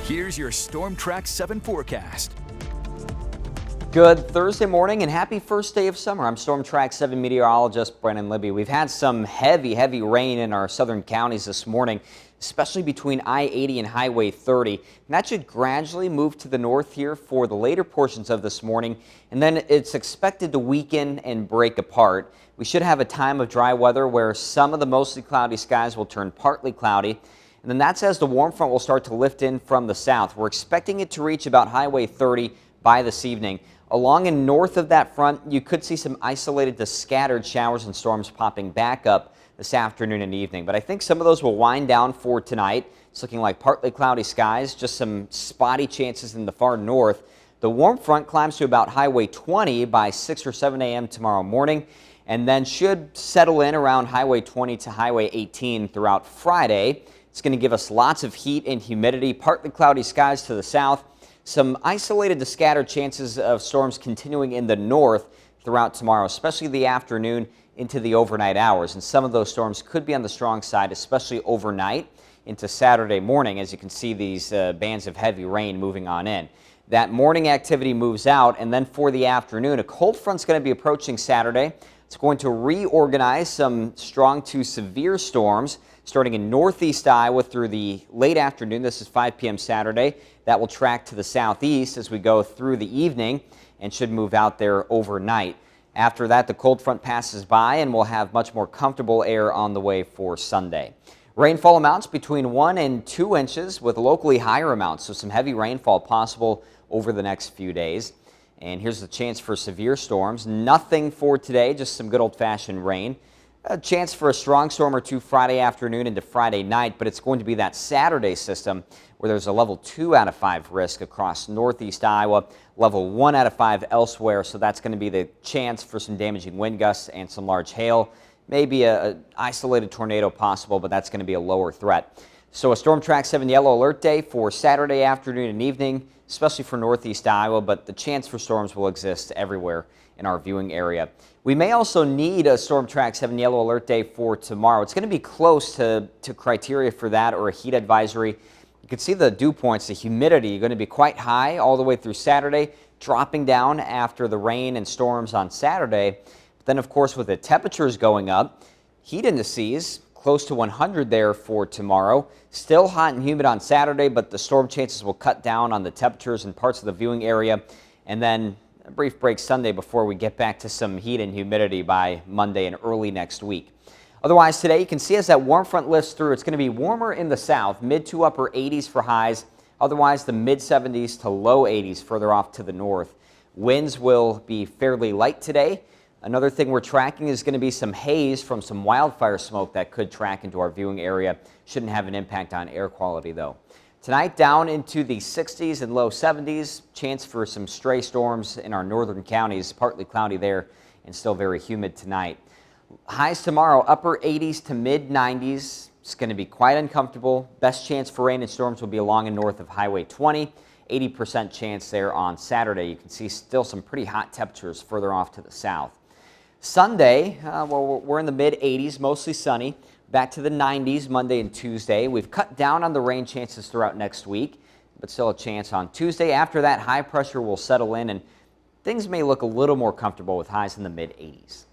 Here's your Storm Track 7 forecast. Good Thursday morning and happy first day of summer. I'm Storm Track 7 meteorologist Brennan Libby. We've had some heavy rain in our southern counties this morning, especially between I-80 and Highway 30. And that should gradually move to the north here for the later portions of this morning, and then it's expected to weaken and break apart. We should have a time of dry weather where some of the mostly cloudy skies will turn partly cloudy. And then that's as the warm front will start to lift in from the south. We're expecting it to reach about Highway 30 by this evening. Along and north of that front, you could see some isolated to scattered showers and storms popping back up this afternoon and evening. But I think some of those will wind down for tonight. It's looking like partly cloudy skies, just some spotty chances in the far north. The warm front climbs to about Highway 20 by 6 or 7 a.m. tomorrow morning, and then should settle in around Highway 20 to Highway 18 throughout Friday. It's going to give us lots of heat and humidity, partly cloudy skies to the south, some isolated to scattered chances of storms continuing in the north throughout tomorrow, especially the afternoon into the overnight hours. And some of those storms could be on the strong side, especially overnight into Saturday morning, as you can see these bands of heavy rain moving on in. That morning activity moves out, and then for the afternoon, a cold front's going to be approaching Saturday. It's going to reorganize some strong to severe storms starting in northeast Iowa through the late afternoon. This is 5 p.m. Saturday. That will track to the southeast as we go through the evening and should move out there overnight. After that, the cold front passes by and we'll have much more comfortable air on the way for Sunday. Rainfall amounts between 1 and 2 inches with locally higher amounts, so some heavy rainfall possible over the next few days. And here's the chance for severe storms. Nothing for today, just some good old-fashioned rain. A chance for a strong storm or two Friday afternoon into Friday night, but it's going to be that Saturday system where there's a level 2 out of 5 risk across northeast Iowa, level 1 out of 5 elsewhere. So that's going to be the chance for some damaging wind gusts and some large hail. Maybe an isolated tornado possible, but that's going to be a lower threat. So a Storm Track 7 yellow alert day for Saturday afternoon and evening, especially for northeast Iowa, but the chance for storms will exist everywhere in our viewing area. We may also need a Storm Track 7 yellow alert day for tomorrow. It's going to be close to criteria for that, or a heat advisory. You can see the dew points, the humidity going to be quite high all the way through Saturday, dropping down after the rain and storms on Saturday. But then, of course, with the temperatures going up, heat indices close to 100 there for tomorrow. Still hot and humid on Saturday, but the storm chances will cut down on the temperatures in parts of the viewing area. And then a brief break Sunday before we get back to some heat and humidity by Monday and early next week. Otherwise, today you can see as that warm front lifts through, it's going to be warmer in the south, mid to upper 80s for highs. Otherwise, the mid 70s to low 80s further off to the north. Winds will be fairly light today. Another thing we're tracking is going to be some haze from some wildfire smoke that could track into our viewing area. Shouldn't have an impact on air quality, though. Tonight, down into the 60s and low 70s. Chance for some stray storms in our northern counties. Partly cloudy there and still very humid tonight. Highs tomorrow, upper 80s to mid 90s. It's going to be quite uncomfortable. Best chance for rain and storms will be along and north of Highway 20. 80% chance there on Saturday. You can see still some pretty hot temperatures further off to the south. Sunday, well, we're in the mid 80s, mostly sunny. Back to the 90s Monday and Tuesday. We've cut down on the rain chances throughout next week, but still a chance on Tuesday. After that, high pressure will settle in and things may look a little more comfortable with highs in the mid 80s.